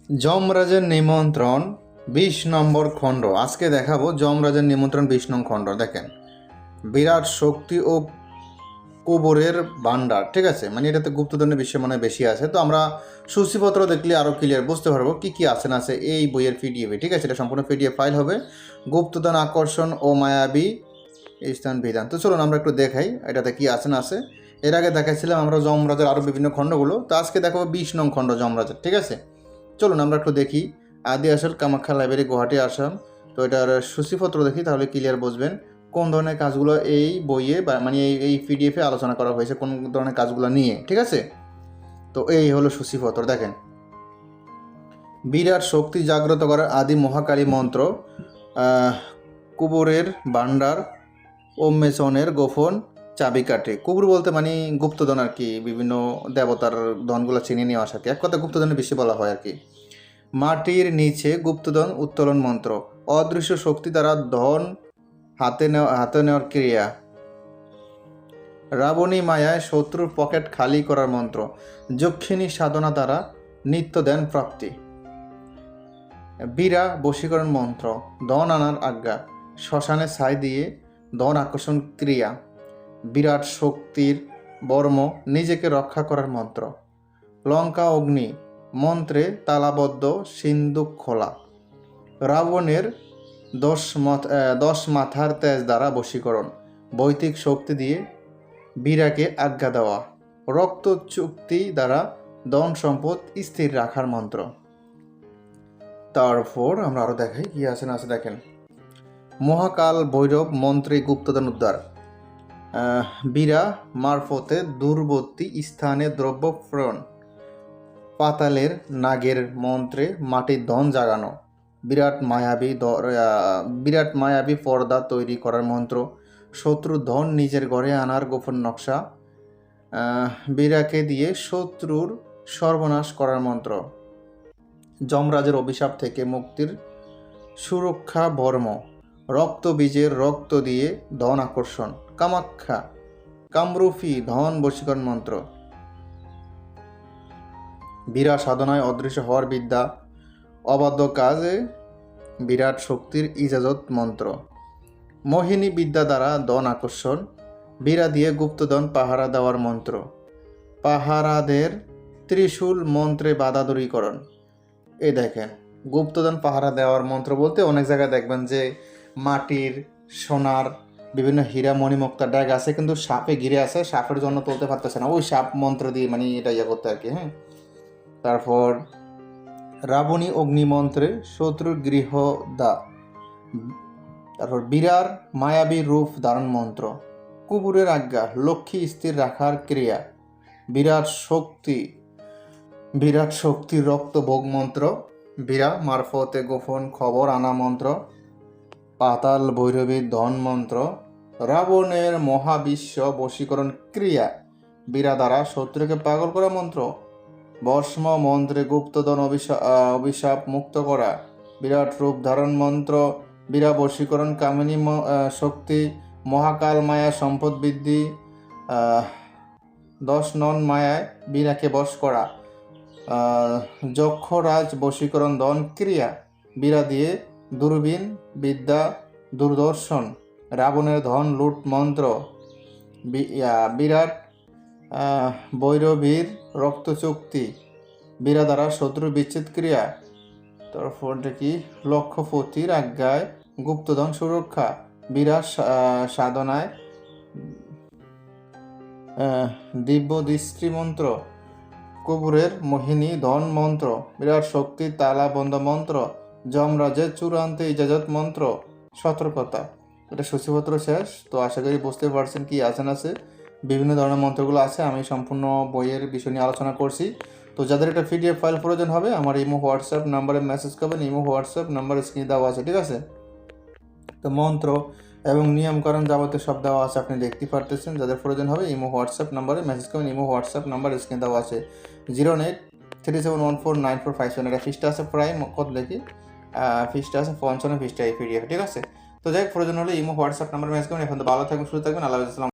যমরাজের নিমন্ত্রণ ২০ নম্বর খণ্ড। আজকে দেখাবো যমরাজের নিমন্ত্রণ ২০ নং খণ্ড। দেখেন, বিরাট শক্তি ও কবরের ভাণ্ডার, ঠিক আছে, মানে এটাতে গুপ্তধনের বিষয় মানে বেশি আছে। তো আমরা সূচিপত্র দেখলে আরও ক্লিয়ার বুঝতে পারবো কী কী আছে না আছে এই বইয়ের পিডিএফে, ঠিক আছে। এটা সম্পূর্ণ পিডিএফ ফাইল হবে। গুপ্তধন, আকর্ষণ ও মায়াবী স্থান বিধান। তো চলুন আমরা একটু দেখাই এটাতে কী আছে না আছে। এর আগে দেখাচ্ছিলাম আমরা যমরাজের আরও বিভিন্ন খণ্ডগুলো, তো আজকে দেখাবো ২০ নং খণ্ড যমরাজের, ঠিক আছে। চলুন আমরা একটু দেখি। আদি আসল কামাখ্যা লাইব্রেরি, গুয়াহাটি, আসাম। তো এটার সূচিপত্র দেখি, তাহলে ক্লিয়ার বুঝবেন কোন ধরনের কাজগুলো এই বইয়ে বা মানে এই পিডিএফে আলোচনা করা হয়েছে, কোন ধরনের কাজগুলো নিয়ে, ঠিক আছে। তো এই হলো সূচিপত্র। দেখেন, বিরাট শক্তি জাগ্রত করার আদি মহাকালী মন্ত্র, কুবরের ভাণ্ডার, ওমেশনের গোপন চাবিকাঠি। কুবুর বলতে মানে গুপ্তধন আর কি, বিভিন্ন দেবতার ধনগুলো চিনে নেওয়া আসে আর কি। এক কথা গুপ্তধনের বেশি বলা হয় আর কি। মাটির নিচে গুপ্তধন উত্তোলন মন্ত্র, অদৃশ্য শক্তি দ্বারা ধন হাতে নেওয়ার ক্রিয়া, রাবণী মায়ায় শত্রুর পকেট খালি করার মন্ত্র, যক্ষিণী সাধনা দ্বারা নিত্যদান প্রাপ্তি, বীরা বশীকরণ মন্ত্র, ধন আনার আজ্ঞা, শ্মশানে ছাই দিয়ে ধন আকর্ষণ ক্রিয়া, বিরাট শক্তির বর্ম নিজেকে রক্ষা করার মন্ত্র, লঙ্কা অগ্নি মন্ত্রে তালাবদ্ধ সিন্ধুক খোলা, রাবণের 10 মাথার তেজ দ্বারা বশীকরণ, বৈদিক শক্তি দিয়ে বীরাকে আজ্ঞা দেওয়া, রক্ত চুক্তি দ্বারা ধন সম্পদ স্থির রাখার মন্ত্র। তারপর আমরা আরও দেখাই কি আছে না আছে। দেখেন, মহাকাল ভৈরব মন্ত্রে গুপ্তধন উদ্ধার, বীরা মারফতে দূরবর্তী স্থানে দ্রব্য প্রেরণ, পাতালের নাগের মন্ত্রে মাটির ধন জাগানো, বিরাট মায়াবী পর্দা তৈরি করার মন্ত্র, শত্রুর ধন নিজের ঘরে আনার গোপন নকশা, বীরাকে দিয়ে শত্রুর সর্বনাশ করার মন্ত্র, যমরাজের অভিশাপ থেকে মুক্তির সুরক্ষা বর্ম, রক্ত বীজের রক্ত দিয়ে ধন আকর্ষণ, কামাখ্যা কামরূপী ধন বশীকরণ মন্ত্র, বীরা সাধনায় অদৃশ্য হওয়ার বিদ্যা, অবাধ্য কাজে বিরাট শক্তির ইজাজত মন্ত্র, মোহিনী বিদ্যা দ্বারা ধন আকর্ষণ, বীরা দিয়ে গুপ্তধন পাহারা দেওয়ার মন্ত্র, পাহারাদের ত্রিশূল মন্ত্রে বাধা দূরীকরণ। এই দেখেন, গুপ্তধন পাহারা দেওয়ার মন্ত্র বলতে অনেক জায়গায় দেখবেন যে মাটির, সোনার, বিভিন্ন হীরা মণিমুক্তা ড্যাগ আছে, কিন্তু সাপে ঘিরে আছে, সাপের জন্য তুলতে পারতেছে না, ওই সাপ মন্ত্র দিয়ে মানে এটা করতে আর কি। হ্যাঁ, তারপর রাবণী অগ্নিমন্ত্রে শত্রুর গৃহদা, তারপর বীরার মায়াবী রূপ ধারণ মন্ত্র, কুকুরের আজ্ঞা লক্ষ্মী স্থির রাখার ক্রিয়া, বিরাট শক্তি রক্ত ভোগ মন্ত্র, বীরা মারফতে গোপন খবর আনা মন্ত্র, পাতাল ভৈরবীর ধন মন্ত্র, রাবণের মহাবিশ্ব বশীকরণ ক্রিয়া, বীরা দ্বারা শত্রুকে পাগল করা মন্ত্র, ভস্ম মন্ত্রে গুপ্তধন অভিশাপ মুক্ত করা, বিরাট রূপ ধারণ মন্ত্র, বীরা বশীকরণ কামিনী শক্তি, মহাকাল মায়া সম্পদ বৃদ্ধি, 10 নন মায়ায় বীরাকে বশ করা, যক্ষরাজ বশীকরণ ধন ক্রিয়া, বীরা দিয়ে দূরবীন বিদ্যা দূরদর্শন, রাবণের ধন লুট মন্ত্র, বিরাট ভৈরবীর রক্ত চুক্তি, বীরা দ্বারা শত্রু বিচ্ছেদ ক্রিয়া। তারপর দেখি লক্ষ্যপতির আজ্ঞায় গুপ্তধন সুরক্ষা, বীরা সাধনায় দিব্য দৃষ্টি মন্ত্র, কুবুরের মোহিনী ধন মন্ত্র, বিরাট শক্তি তালা বন্ধ মন্ত্র, যমরাজের চূড়ান্ত ইজাজত মন্ত্র, সতর্কতা। এটা সূচিপত্র শেষ। তো আশা করি বুঝতে পারছেন কি আছে না আছে। বিভিন্ন ধরনের মন্ত্রগুলো আছে, আমি সম্পূর্ণ বইয়ের বিষয় নিয়ে আলোচনা করছি। তো যাদের একটা পিডিএফ ফাইল প্রয়োজন হবে, আমার ইমো হোয়াটসঅ্যাপ নাম্বারে মেসেজ করবেন। ইমো হোয়াটসঅ্যাপ নাম্বার স্ক্রিনে দেওয়া আছে, ঠিক আছে। তো মন্ত্র এবং নিয়মকানুন যাবতীয় সব দেওয়া আছে, আপনি দেখতে পারতেছেন। যাদের প্রয়োজন হবে ইমো হোয়াটসঅ্যাপ নাম্বারে মেসেজ করবেন। ইমো হোয়াটসঅ্যাপ নাম্বার স্ক্রিনে দেওয়া আছে 083714945. এটা ফিসটা আছে প্রায় কত দেখি, ফিসটা আছে 55 ফিসটা এই পিডিএফ, ঠিক আছে। তো যাই প্রয়োজন হলে ইমো হোয়াটসঅ্যাপ নাম্বার মেসেজ করবেন। এখন তো ভালো থাকবেন, সুস্থ থাকবেন। আল্লাহ হাফেজ।